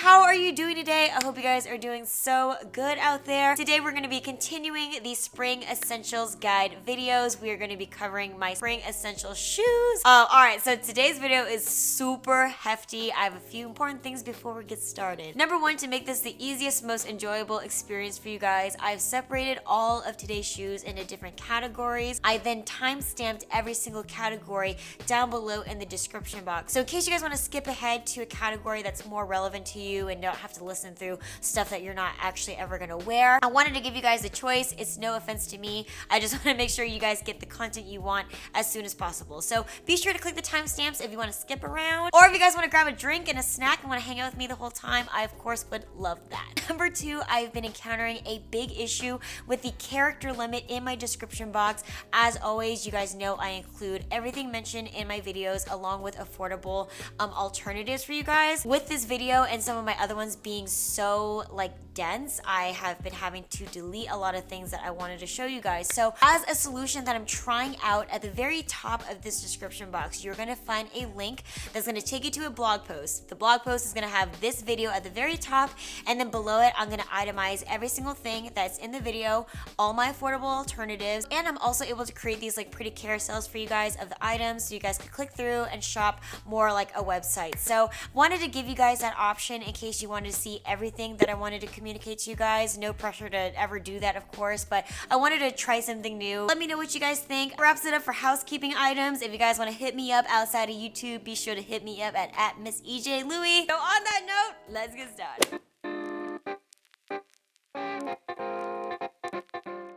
how are you doing today? I hope you guys are doing so good out there. Today we're going to be continuing the spring essentials guide videos. We are going to be covering my spring essential shoes. Alright, so today's video is super hefty. I have a few important things before we get started. Number one, to make this the easiest, most enjoyable experience for you guys, I've separated all of today's shoes into different categories. I then time-stamped every single category down below in the description box. So in case you guys want to skip ahead to a category that's more relevant to you and don't have to listen through stuff that you're not actually ever gonna wear, I wanted to give you guys a choice. It's no offense to me. I just want to make sure you guys get the content you want as soon as possible. So be sure to click the timestamps if you want to skip around, or if you guys want to grab a drink and a snack and want to hang out with me the whole time, I of course would love that. Number two, I've been encountering a big issue with the character limit in my description box. As always, you guys know I include everything mentioned in my videos along with affordable alternatives for you guys. With this video and some of my other ones being so dense, I have been having to delete a lot of things that I wanted to show you guys. So as a solution that I'm trying out, at the very top of this description box, you're gonna find a link that's gonna take you to a blog post. The blog post is gonna have this video at the very top, and then below it, I'm gonna itemize every single thing that's in the video, all my affordable alternatives, and I'm also able to create these pretty carousels for you guys of the items so you guys can click through and shop more like a website. So wanted to give you guys that option in case you wanted to see everything that I wanted to communicate to you guys. No pressure to ever do that, of course, but I wanted to try something new. Let me know what you guys think. Wraps it up for housekeeping items. If you guys want to hit me up outside of YouTube, be sure to hit me up at Miss EJ Louie. So on that note, let's get started.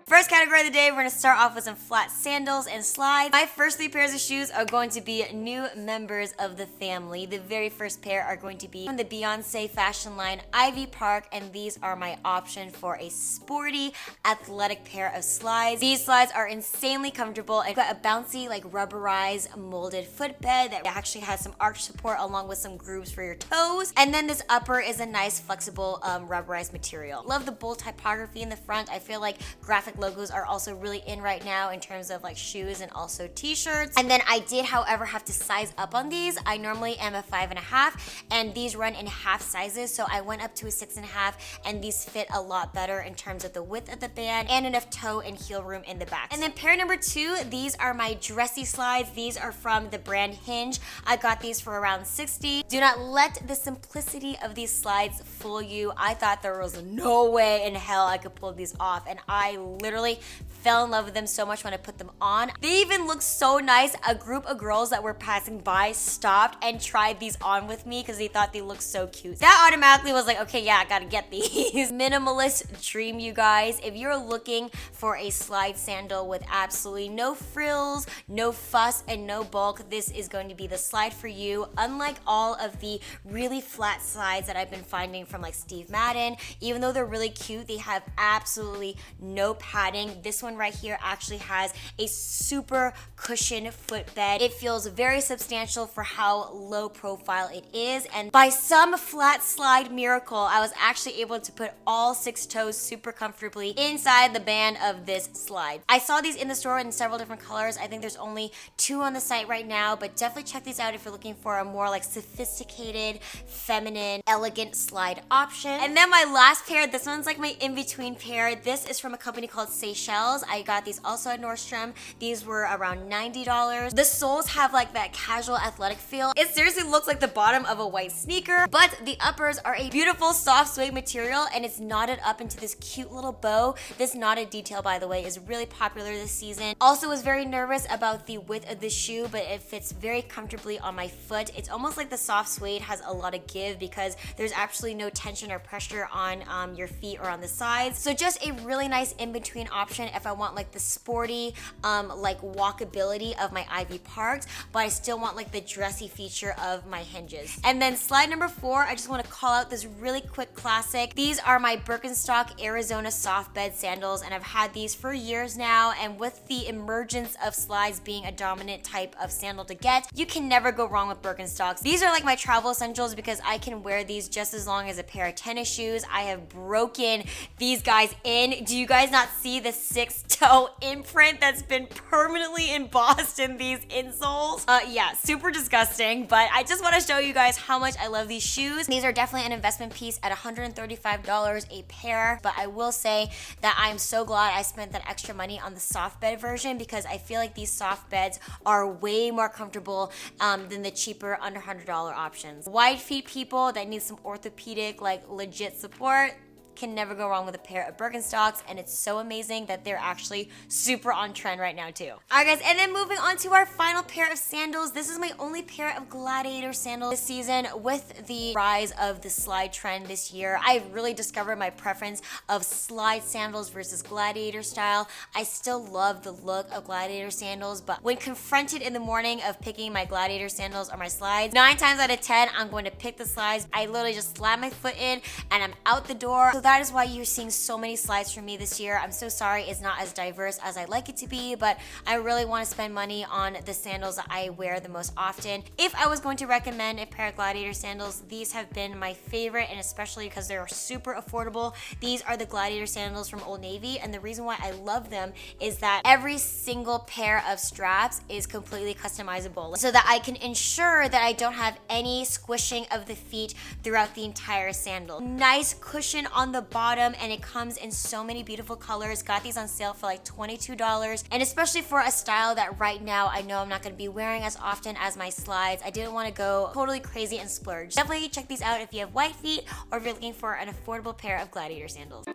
First category of the day, we're going to start off with some flat sandals and slides. My first three pairs of shoes are going to be new members of the family. The very first pair are going to be from the Beyonce fashion line Ivy Park, and these are my option for a sporty, athletic pair of slides. These slides are insanely comfortable and got a bouncy, rubberized molded footbed that actually has some arch support along with some grooves for your toes. And then this upper is a nice, flexible, rubberized material. Love the bold typography in the front. I feel like graphic logos are also really in right now in terms of shoes and also t-shirts. And then I did, however, have to size up on these. I normally am a 5.5, and these run in half sizes, so I went up to a 6.5, and these fit a lot better in terms of the width of the band and enough toe and heel room in the back. And then pair number two, these are my dressy slides. These are from the brand Hinge. I got these for around $60. Do not let the simplicity of these slides fool you. I thought there was no way in hell I could pull these off, and I literally fell in love with them so much when I put them on. They even look so nice. A group of girls that were passing by stopped and tried these on with me because they thought they looked so cute. That automatically was okay, yeah, I gotta get these. Minimalist dream, you guys. If you're looking for a slide sandal with absolutely no frills, no fuss, and no bulk, this is going to be the slide for you. Unlike all of the really flat slides that I've been finding from Steve Madden, even though they're really cute, they have absolutely no padding. This one right here actually has a super cushion footbed. It feels very substantial for how low profile it is, and by some flat slide miracle, I was actually able to put all 6 toes super comfortably inside the band of this slide. I saw these in the store in several different colors. I think there's only 2 on the site right now, but definitely check these out if you're looking for a more sophisticated, feminine, elegant slide option. And then my last pair, this one's my in-between pair. This is from a company called Seychelles. I got these also at Nordstrom. These were around $90. The soles have that casual athletic feel. It seriously looks like the bottom of a white sneaker, but the uppers are a beautiful soft suede material, and it's knotted up into this cute little bow. This knotted detail, by the way, is really popular this season. Also was very nervous about the width of this shoe, but it fits very comfortably on my foot. It's almost like the soft suede has a lot of give because there's actually no tension or pressure on your feet or on the sides. So just a really nice in-between option if I want the sporty walkability of my Ivy Parks, but I still want the dressy feature of my hinges. And then slide number 4, I just want to call out this really quick classic. These are my Birkenstock Arizona soft bed sandals, and I've had these for years now, and with the emergence of slides being a dominant type of sandal to get, you can never go wrong with Birkenstocks. These are my travel essentials because I can wear these just as long as a pair of tennis shoes. I have broken these guys in. Do you guys not see the 6 pointed toe imprint that's been permanently embossed in these insoles. Yeah, super disgusting, but I just want to show you guys how much I love these shoes. These are definitely an investment piece at $135 a pair, but I will say that I'm so glad I spent that extra money on the soft bed version because I feel like these soft beds are way more comfortable than the cheaper under $100 options. Wide feet people that need some orthopedic, like legit support, can never go wrong with a pair of Birkenstocks, and it's so amazing that they're actually super on trend right now too. Alright guys, and then moving on to our final pair of sandals. This is my only pair of gladiator sandals this season. With the rise of the slide trend this year, I really discovered my preference of slide sandals versus gladiator style. I still love the look of gladiator sandals, but when confronted in the morning of picking my gladiator sandals or my slides, 9 times out of 10, I'm going to pick the slides. I literally just slam my foot in and I'm out the door. So that is why you're seeing so many slides from me this year. I'm so sorry it's not as diverse as I'd like it to be, but I really want to spend money on the sandals that I wear the most often. If I was going to recommend a pair of gladiator sandals, these have been my favorite, and especially because they're super affordable. These are the gladiator sandals from Old Navy, and the reason why I love them is that every single pair of straps is completely customizable so that I can ensure that I don't have any squishing of the feet throughout the entire sandal. Nice cushion on the bottom, and it comes in so many beautiful colors. Got these on sale for like $22, and especially for a style that right now I know I'm not going to be wearing as often as my slides, I didn't want to go totally crazy and splurge. Definitely check these out if you have white feet or if you're looking for an affordable pair of gladiator sandals.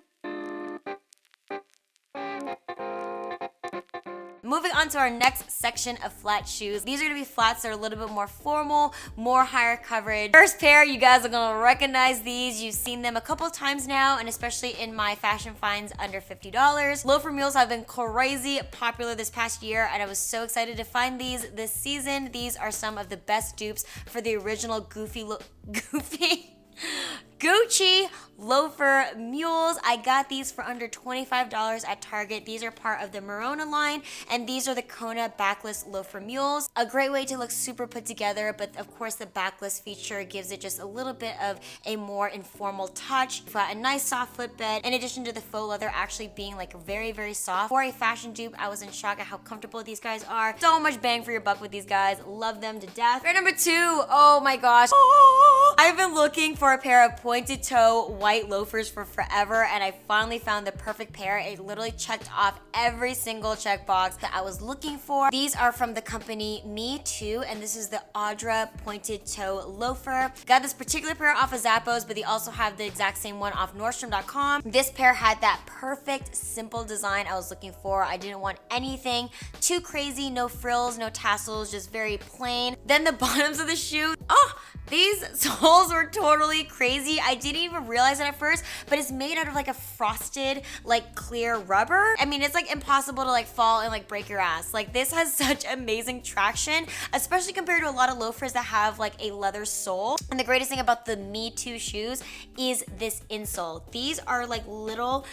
Moving on to our next section of flat shoes. These are gonna be flats that are a little bit more formal, more higher coverage. First pair, you guys are gonna recognize these. You've seen them a couple times now, and especially in my fashion finds under $50. Loafer mules have been crazy popular this past year, and I was so excited to find these this season. These are some of the best dupes for the original Gucci loafer mules. I got these for under $25 at Target. These are part of the Merona line, and these are the Kona backless loafer mules. A great way to look super put together, but of course the backless feature gives it just a little bit of a more informal touch. You've got a nice soft footbed, in addition to the faux leather actually being like very, very soft. For a fashion dupe, I was in shock at how comfortable these guys are. So much bang for your buck with these guys. Love them to death. Pair number 2, oh my gosh. I've been looking for a pair of pointed toe white loafers for forever, and I finally found the perfect pair. It literally checked off every single checkbox that I was looking for. These are from the company Me Too, and this is the Audra pointed toe loafer. Got this particular pair off of Zappos, but they also have the exact same one off Nordstrom.com. This pair had that perfect simple design I was looking for. I didn't want anything too crazy, no frills, no tassels, just very plain. Then the bottoms of the shoe, these soles were totally crazy. I didn't even realize it at first, but it's made out of like a frosted, like clear rubber. I mean, it's like impossible to like fall and like break your ass. Like this has such amazing traction, especially compared to a lot of loafers that have like a leather sole. And the greatest thing about the Me Too shoes is this insole. These are like little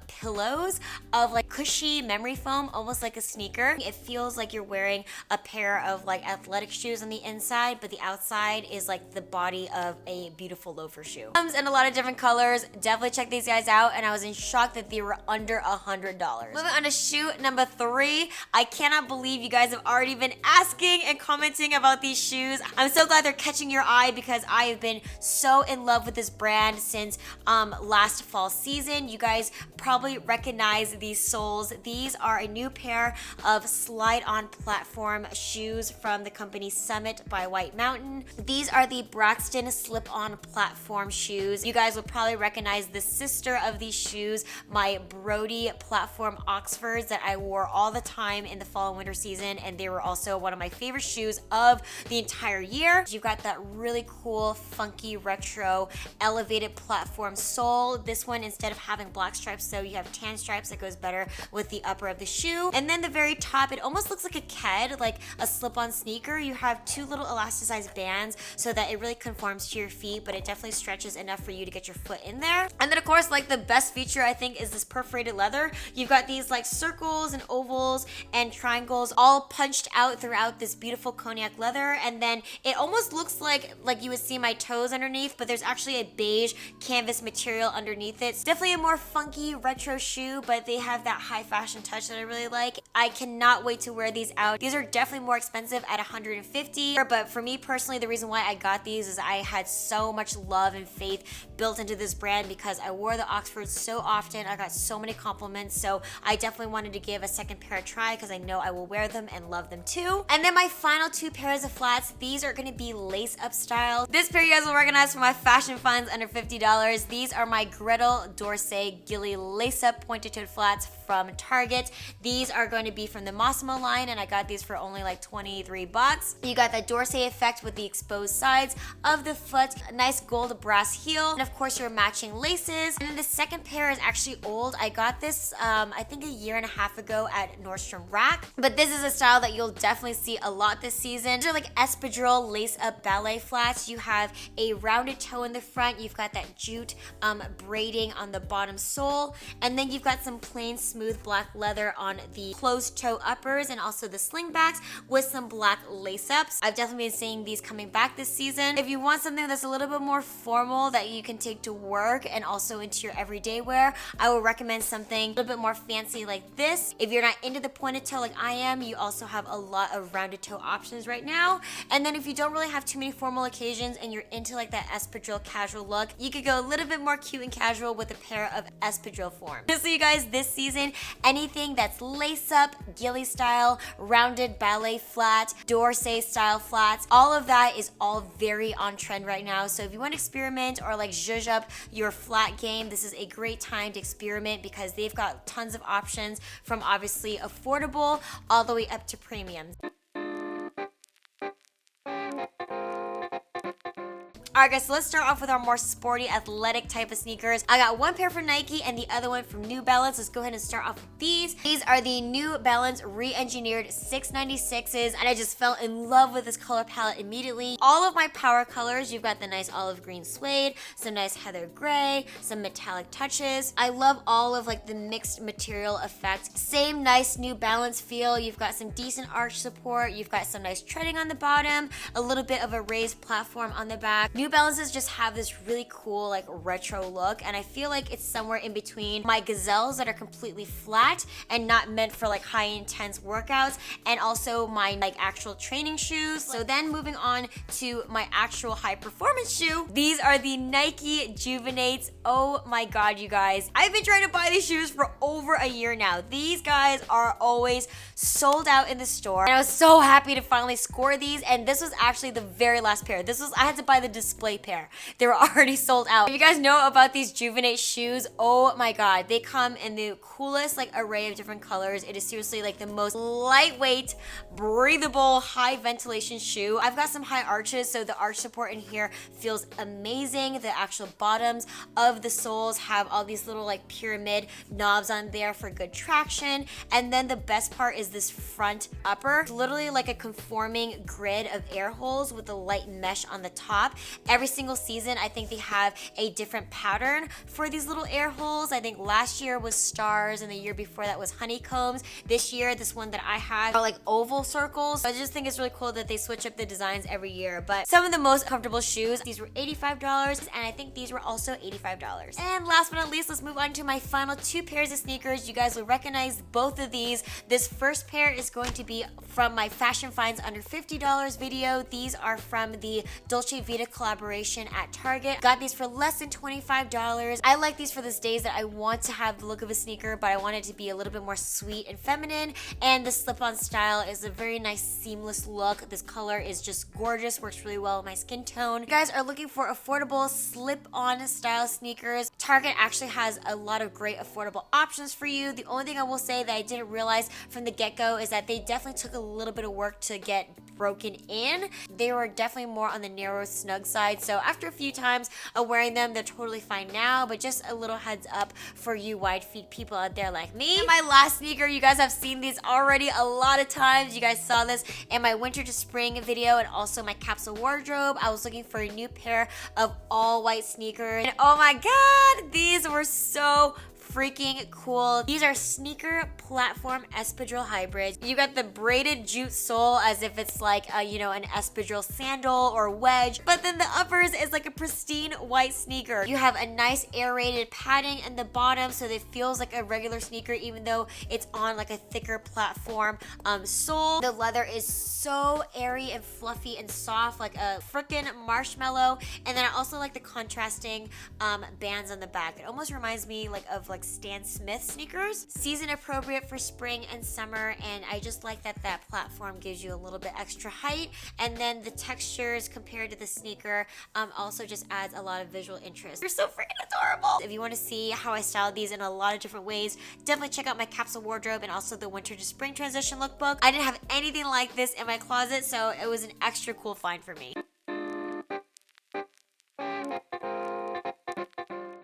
pillows of like cushy memory foam, almost like a sneaker. It feels like you're wearing a pair of like athletic shoes on the inside, but the outside is like the body of a beautiful loafer shoe. Comes in a lot of different colors. Definitely check these guys out, and I was in shock that they were under $100. Moving on to shoe number 3. I cannot believe you guys have already been asking and commenting about these shoes. I'm so glad they're catching your eye because I have been so in love with this brand since last fall season. You guys probably recognize these soles. These are a new pair of slide-on platform shoes from the company Summit by White Mountain. These are the Braxton slip-on platform shoes. You guys will probably recognize the sister of these shoes, my Brody platform Oxfords that I wore all the time in the fall and winter season, and they were also one of my favorite shoes of the entire year. You've got that really cool, funky, retro, elevated platform sole. This one, instead of having black stripes, so you have tan stripes that goes better with the upper of the shoe. And then the very top, it almost looks like a Ked, like a slip-on sneaker. You have 2 little elasticized bands so that it really conforms to your feet, but it definitely stretches enough for you to get your foot in there. And then of course, like the best feature I think is this perforated leather. You've got these like circles and ovals and triangles all punched out throughout this beautiful cognac leather, and then it almost looks like you would see my toes underneath, but there's actually a beige canvas material underneath it. It's definitely a more funky retro shoe, but they have that high fashion touch that I really like. I cannot wait to wear these out. These are definitely more expensive at $150, but for me personally, the reason why I got these is I had so much love and faith built into this brand because I wore the Oxfords so often. I got so many compliments, so I definitely wanted to give a second pair a try because I know I will wear them and love them too. And then my final two pairs of flats, these are gonna be lace up style. This pair you guys will recognize from my fashion finds under $50. These are my Gretel Dorsey Gilly lace up pointed toed flats from Target. These are going to be from the Mossimo line, and I got these for only like 23 bucks. You got that Dorsey effect with the exposed sides of the foot, a nice gold brass heel, and of course your matching laces. And then the second pair is actually old. I got this I think a year and a half ago at Nordstrom Rack, but this is a style that you'll definitely see a lot this season. These are like espadrille lace up ballet flats. You have a rounded toe in the front, you've got that jute braiding on the bottom sole, and then you've got some plain smooth black leather on the closed toe uppers and also the slingbacks with some black lace ups. I've definitely been seeing these coming back this season. If you want something that's a little bit more formal that you can take to work and also into your everyday wear, I will recommend something a little bit more fancy like this. If you're not into the pointed toe like I am, you also have a lot of rounded toe options right now. And then if you don't really have too many formal occasions and you're into like that espadrille casual look, you could go a little bit more cute and casual with a pair of espadrille forms. So you guys, this season, anything that's lace up, gilly style, rounded ballet flat, Dorsey style flats, all of that is all very on trend right now. So if you want to experiment or like zhuzh up your flat game, this is a great time to experiment because they've got tons of options from obviously affordable all the way up to premium. Alright guys, so let's start off with our more sporty, athletic type of sneakers. I got one pair from Nike and the other one from New Balance. Let's go ahead and start off with these. These are the New Balance re-engineered 696s, and I just fell in love with this color palette immediately. All of my power colors, you've got the nice olive green suede, some nice heather gray, some metallic touches. I love all of like the mixed material effect. Same nice New Balance feel. You've got some decent arch support. You've got some nice treading on the bottom, a little bit of a raised platform on the back. New Balances just have this really cool like retro look, and I feel like it's somewhere in between my Gazelles that are completely flat and not meant for like high intense workouts, and also my like actual training shoes. So then moving on to my actual high performance shoe, these are the Nike Juvenates. Oh my god, you guys, I've been trying to buy these shoes for over a year now. These guys are always sold out in the store, and I was so happy to finally score these, and this was actually the very last pair. I had to buy the display pair. They were already sold out. If you guys know about these Juvenate shoes, oh my god, they come in the coolest like array of different colors. It is seriously like the most lightweight, breathable, high ventilation shoe. I've got some high arches, so the arch support in here feels amazing. The actual bottoms of the soles have all these little like pyramid knobs on there for good traction, and then the best part is this front upper. It's literally like a conforming grid of air holes with a light mesh on the top. Every single season, I think they have a different pattern for these little air holes. I think last year was stars and the year before that was honeycombs. This year, this one that I have are like oval circles. I just think it's really cool that they switch up the designs every year. But some of the most comfortable shoes, these were $85, and I think these were also $85. And last but not least, let's move on to my final two pairs of sneakers. You guys will recognize both of these. This first pair is going to be from my Fashion Finds Under $50 video. These are from the Dolce Vita collaboration at Target. Got these for less than $25. I like these for those days that I want to have the look of a sneaker, but I want it to be a little bit more sweet and feminine, and the slip-on style is a very nice seamless look. This color is just gorgeous, works really well with my skin tone. If you guys are looking for affordable slip-on style sneakers, Target actually has a lot of great affordable options for you. The only thing I will say that I didn't realize from the get-go is that they definitely took a little bit of work to get broken in. They were definitely more on the narrow, snug side. So after a few times of wearing them, they're totally fine now, but just a little heads up for you wide feet people out there like me. And my last sneaker, you guys have seen these already a lot of times. You guys saw this in my winter to spring video and also my capsule wardrobe. I was looking for a new pair of all white sneakers. And oh my God, these were so freaking cool. These are sneaker platform espadrille hybrids. You got the braided jute sole as if it's like a, you know, an espadrille sandal or wedge, but then the uppers is like a pristine white sneaker. You have a nice aerated padding in the bottom so that it feels like a regular sneaker even though it's on like a thicker platform sole. The leather is so airy and fluffy and soft, like a freaking marshmallow. And then I also like the contrasting bands on the back. It almost reminds me like of like Stan Smith sneakers. Season appropriate for spring and summer, and I just like that that platform gives you a little bit extra height, and then the textures compared to the sneaker also just adds a lot of visual interest. They're so freaking adorable. If you want to see how I styled these in a lot of different ways, definitely check out my capsule wardrobe and also the winter to spring transition lookbook. I didn't have anything like this in my closet, so it was an extra cool find for me.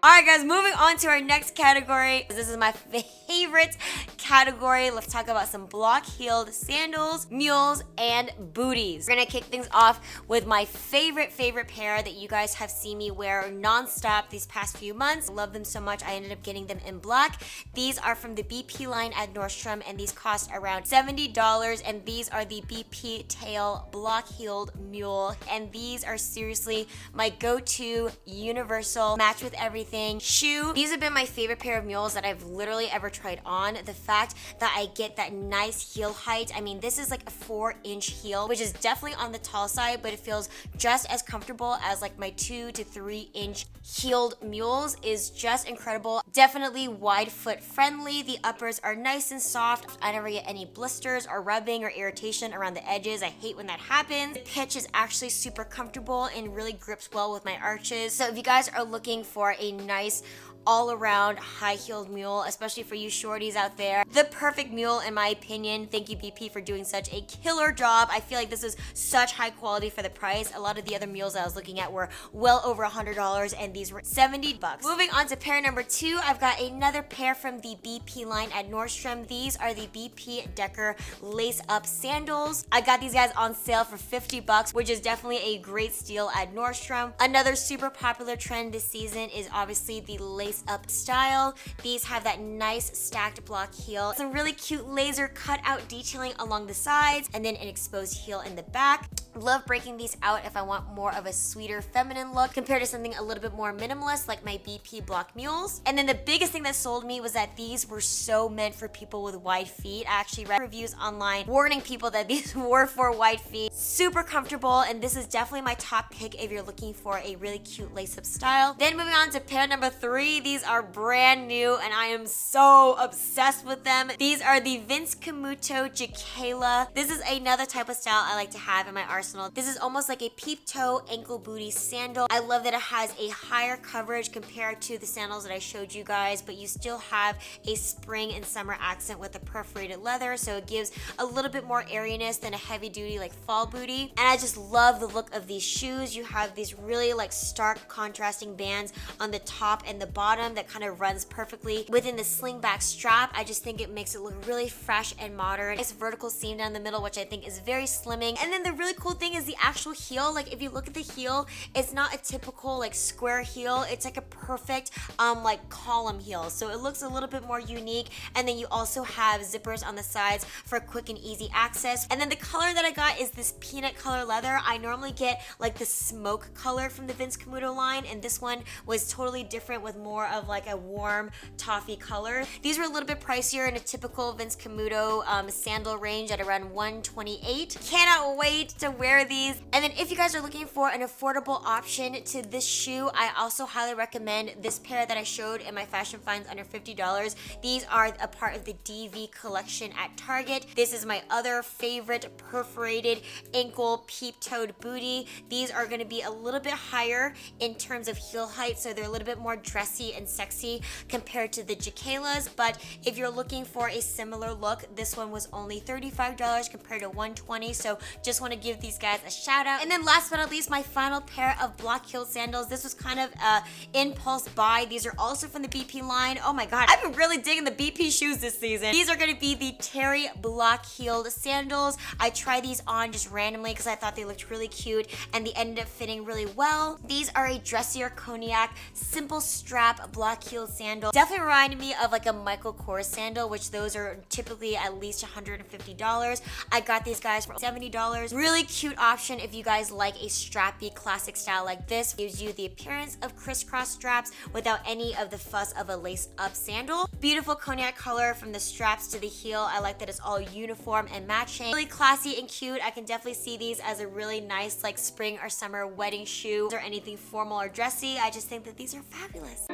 Alright guys, moving on to our next category. This is my favorite category. Let's talk about some block-heeled sandals, mules, and booties. We're gonna kick things off with my favorite pair that you guys have seen me wear non-stop these past few months. I love them so much, I ended up getting them in black. These are from the BP line at Nordstrom, and these cost around $70, and these are the BP Tail block-heeled mule, and these are seriously my go-to universal match with everything shoe. These have been my favorite pair of mules that I've literally ever tried on. The fact that I get that nice heel height, I mean, this is like a 4-inch heel, which is definitely on the tall side, but it feels just as comfortable as like my 2 to 3 inch heeled mules is just incredible. Definitely wide foot friendly. The uppers are nice and soft. I never get any blisters or rubbing or irritation around the edges. I hate when that happens. The pitch is actually super comfortable and really grips well with my arches. So if you guys are looking for a nice all-around high-heeled mule, especially for you shorties out there, the perfect mule in my opinion. Thank you BP for doing such a killer job. I feel like this is such high quality for the price. A lot of the other mules I was looking at were well over $100 and these were $70. Moving on to pair number 2, I've got another pair from the BP line at Nordstrom. These are the BP Decker lace up sandals. I got these guys on sale for $50, which is definitely a great steal at Nordstrom. Another super popular trend this season is obviously the lace up style. These have that nice stacked block heel, some really cute laser cut out detailing along the sides, and then an exposed heel in the back. Love breaking these out if I want more of a sweeter feminine look compared to something a little bit more minimalist like my BP block mules. And then the biggest thing that sold me was that these were so meant for people with wide feet. I actually read reviews online warning people that these were for wide feet. Super comfortable, and this is definitely my top pick if you're looking for a really cute lace up style. Then moving on to pair number 3, these are brand new and I am so obsessed with them. These are the Vince Camuto Jacala. This is another type of style I like to have in my arsenal. This is almost like a peep toe ankle booty sandal. I love that it has a higher coverage compared to the sandals that I showed you guys, but you still have a spring and summer accent with the perforated leather, so it gives a little bit more airiness than a heavy duty like fall booty. And I just love the look of these shoes. You have these really like stark contrasting bands on the top and the bottom that kind of runs perfectly within the sling back strap. I just think it makes it look really fresh and modern. It's vertical seam down the middle, which I think is very slimming. And then the really cool thing is the actual heel. Like if you look at the heel, it's not a typical like square heel. It's like a perfect like column heel. So it looks a little bit more unique. And then you also have zippers on the sides for quick and easy access. And then the color that I got is this peanut color leather. I normally get like the smoke color from the Vince Camuto line, and this one was totally different with more of like a warm toffee color. These were a little bit pricier in a typical Vince Camuto sandal range at around $128. Cannot wait to wear wear these. And then if you guys are looking for an affordable option to this shoe, I also highly recommend this pair that I showed in my fashion finds under $50. These are a part of the DV collection at Target. This is my other favorite perforated ankle peep-toed booty. These are going to be a little bit higher in terms of heel height, so they're a little bit more dressy and sexy compared to the Jaquelas. But if you're looking for a similar look, this one was only $35 compared to $120. So just want to give these guys a shout out. And then last but not least, my final pair of block-heeled sandals. This was kind of a impulse buy. These are also from the BP line. Oh my god, I've been really digging the BP shoes this season. These are going to be the Terry block-heeled sandals. I tried these on just randomly because I thought they looked really cute, and they ended up fitting really well. These are a dressier cognac simple strap block-heeled sandal. Definitely reminded me of like a Michael Kors sandal, which those are typically at least $150. I got these guys for $70. Really cute option if you guys like a strappy classic style like this. Gives you the appearance of crisscross straps without any of the fuss of a lace-up sandal. Beautiful cognac color from the straps to the heel. I like that it's all uniform and matching. Really classy and cute. I can definitely see these as a really nice like spring or summer wedding shoe or anything formal or dressy. I just think that these are fabulous.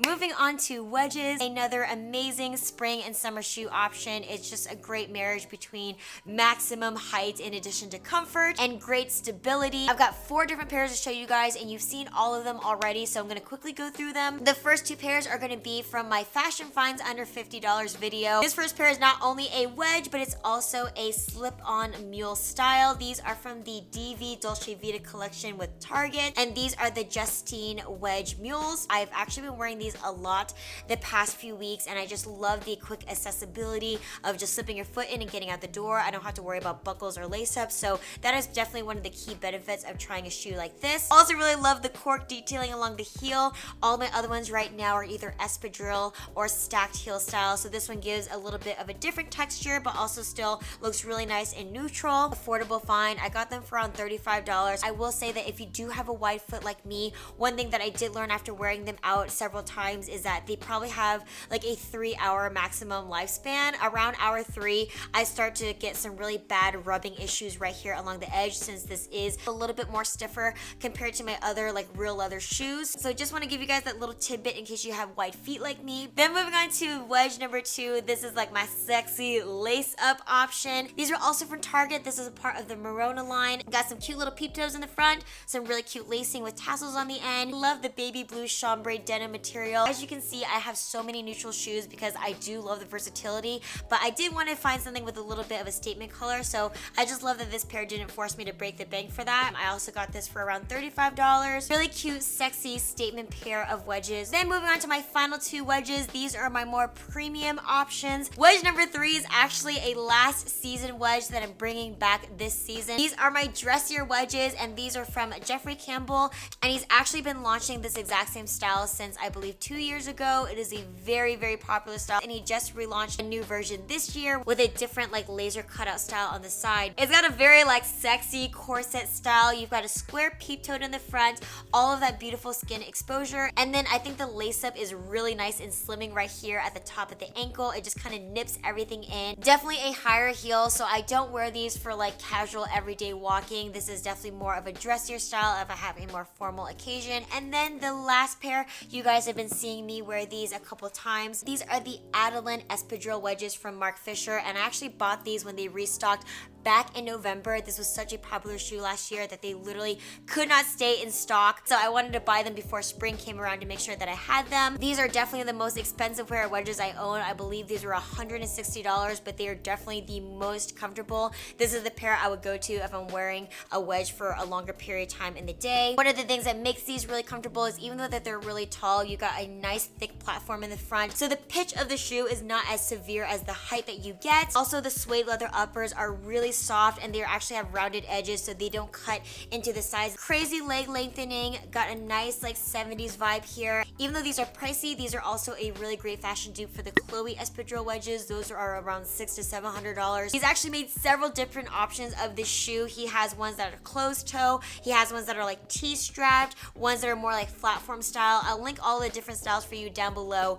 Moving on to wedges, another amazing spring and summer shoe option. It's just a great marriage between maximum height in addition to comfort and great stability. I've got 4 different pairs to show you guys, and you've seen all of them already, so I'm going to quickly go through them. The first 2 pairs are going to be from my fashion finds under $50 video. This first pair is not only a wedge, but it's also a slip-on mule style. These are from the DV Dolce Vita collection with Target, and these are the Justine wedge mules. I've actually been wearing these a lot the past few weeks, and I just love the quick accessibility of just slipping your foot in and getting out the door. I don't have to worry about buckles or lace-ups, so that is definitely one of the key benefits of trying a shoe like this. Also really love the cork detailing along the heel. All my other ones right now are either espadrille or stacked heel style, so this one gives a little bit of a different texture, but also still looks really nice and neutral. Affordable find. I got them for around $35. I will say that if you do have a wide foot like me, one thing that I did learn after wearing them out several times is that they probably have like a 3-hour maximum lifespan. Around hour 3, I start to get some really bad rubbing issues right here along the edge, since this is a little bit more stiffer compared to my other like real leather shoes. So just want to give you guys that little tidbit in case you have wide feet like me. Then moving on to wedge number 2. This is like my sexy lace up option. These are also from Target. This is a part of the Morona line. Got some cute little peep toes in the front, some really cute lacing with tassels on the end. Love the baby blue chambray denim material. As you can see, I have so many neutral shoes because I do love the versatility, but I did want to find something with a little bit of a statement color, so I just love that this pair didn't force me to break the bank for that. I also got this for around $35. Really cute, sexy statement pair of wedges. Then moving on to my final 2 wedges. These are my more premium options. Wedge number 3 is actually a last season wedge that I'm bringing back this season. These are my dressier wedges, and these are from Jeffrey Campbell, and he's actually been launching this exact same style since I believe 2 years ago. It is a very, very popular style, and he just relaunched a new version this year with a different like laser cutout style on the side. It's got a very like sexy corset style. You've got a square peep toe in the front, all of that beautiful skin exposure, and then I think the lace up is really nice and slimming right here at the top of the ankle. It just kind of nips everything in. Definitely a higher heel, so I don't wear these for like casual everyday walking. This is definitely more of a dressier style if I have a more formal occasion. And then the last pair, you guys have been seeing me wear these a couple times. These are the Adeline espadrille wedges from Mark Fisher, and I actually bought these when they restocked back in November. This was such a popular shoe last year that they literally could not stay in stock, so I wanted to buy them before spring came around to make sure that I had them. These are definitely the most expensive pair of wedges I own. I believe these were $160, but they are definitely the most comfortable. This is the pair I would go to if I'm wearing a wedge for a longer period of time in the day. One of the things that makes these really comfortable is even though that they're really tall, you got a nice thick platform in the front, so the pitch of the shoe is not as severe as the height that you get. Also, the suede leather uppers are really soft, and they actually have rounded edges, so they don't cut into the size. Crazy leg lengthening, got a nice like 70s vibe here. Even though these are pricey, these are also a really great fashion dupe for the Chloe espadrille wedges. Those are around $600 to $700. He's actually made several different options of this shoe. He has ones that are closed toe, he has ones that are like T-strapped, ones that are more like platform style. I'll link all the different styles for you down below.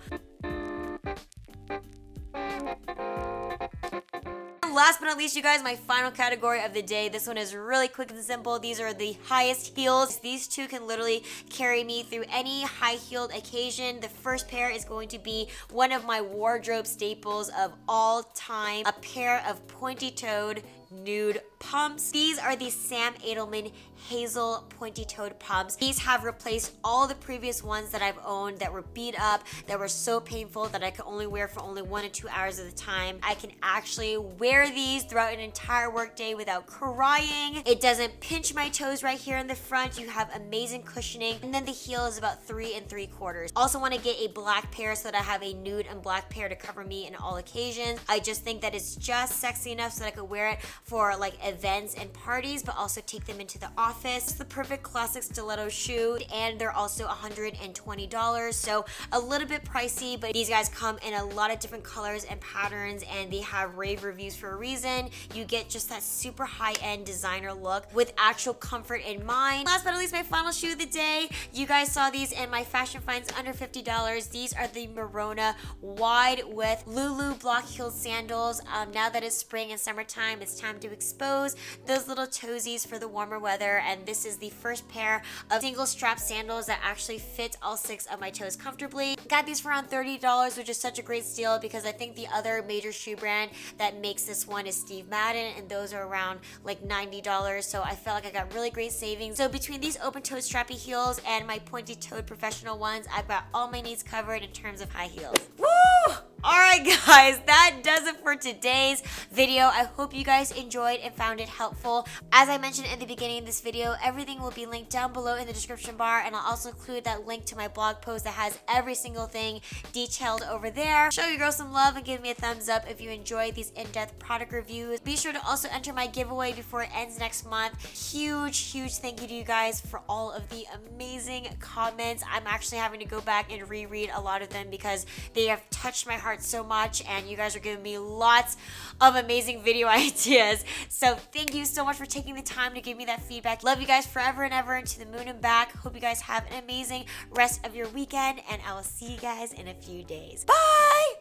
last but not least, you guys, my final category of the day. This one is really quick and simple. These are the highest heels. These two can literally carry me through any high-heeled occasion. The first pair is going to be one of my wardrobe staples of all time, a pair of pointy-toed nude pumps. These are the Sam Edelman Hazel pointy-toed pumps. These have replaced all the previous ones that I've owned that were beat up, that were so painful that I could only wear for only 1 to 2 hours at a time. I can actually wear these throughout an entire workday without crying. It doesn't pinch my toes right here in the front. You have amazing cushioning, and then the heel is about 3 3/4. Also want to get a black pair so that I have a nude and black pair to cover me in all occasions. I just think that it's just sexy enough so that I could wear it for like events and parties, but also take them into the office. It's the perfect classic stiletto shoe, and they're also $120, so a little bit pricey, but these guys come in a lot of different colors and patterns, and they have rave reviews for a reason. You get just that super high-end designer look with actual comfort in mind. Last but not least, my final shoe of the day. You guys saw these in my fashion finds under $50. These are the Merona wide width Lulu block-heeled sandals. Now that it's spring and summertime, it's time to expose those little toesies for the warmer weather, and this is the first pair of single strap sandals that actually fit all 6 of my toes comfortably. Got these for around $30, which is such a great steal because I think the other major shoe brand that makes this one is Steve Madden, and those are around like $90, so I felt like I got really great savings. So between these open-toed strappy heels and my pointy-toed professional ones, I've got all my needs covered in terms of high heels. Woo! Alright guys, that does it for today's video. I hope you guys enjoyed and found it helpful. As I mentioned in the beginning of this video, everything will be linked down below in the description bar, and I'll also include that link to my blog post that has every single thing detailed over there. Show your girl some love and give me a thumbs up if you enjoyed these in-depth product reviews. Be sure to also enter my giveaway before it ends next month. Huge thank you to you guys for all of the amazing comments. I'm actually having to go back and reread a lot of them because they have touched my heart so much, and you guys are giving me lots of amazing video ideas. So thank you so much for taking the time to give me that feedback. Love you guys forever and ever, and to the moon and back. Hope you guys have an amazing rest of your weekend, and I will see you guys in a few days. Bye!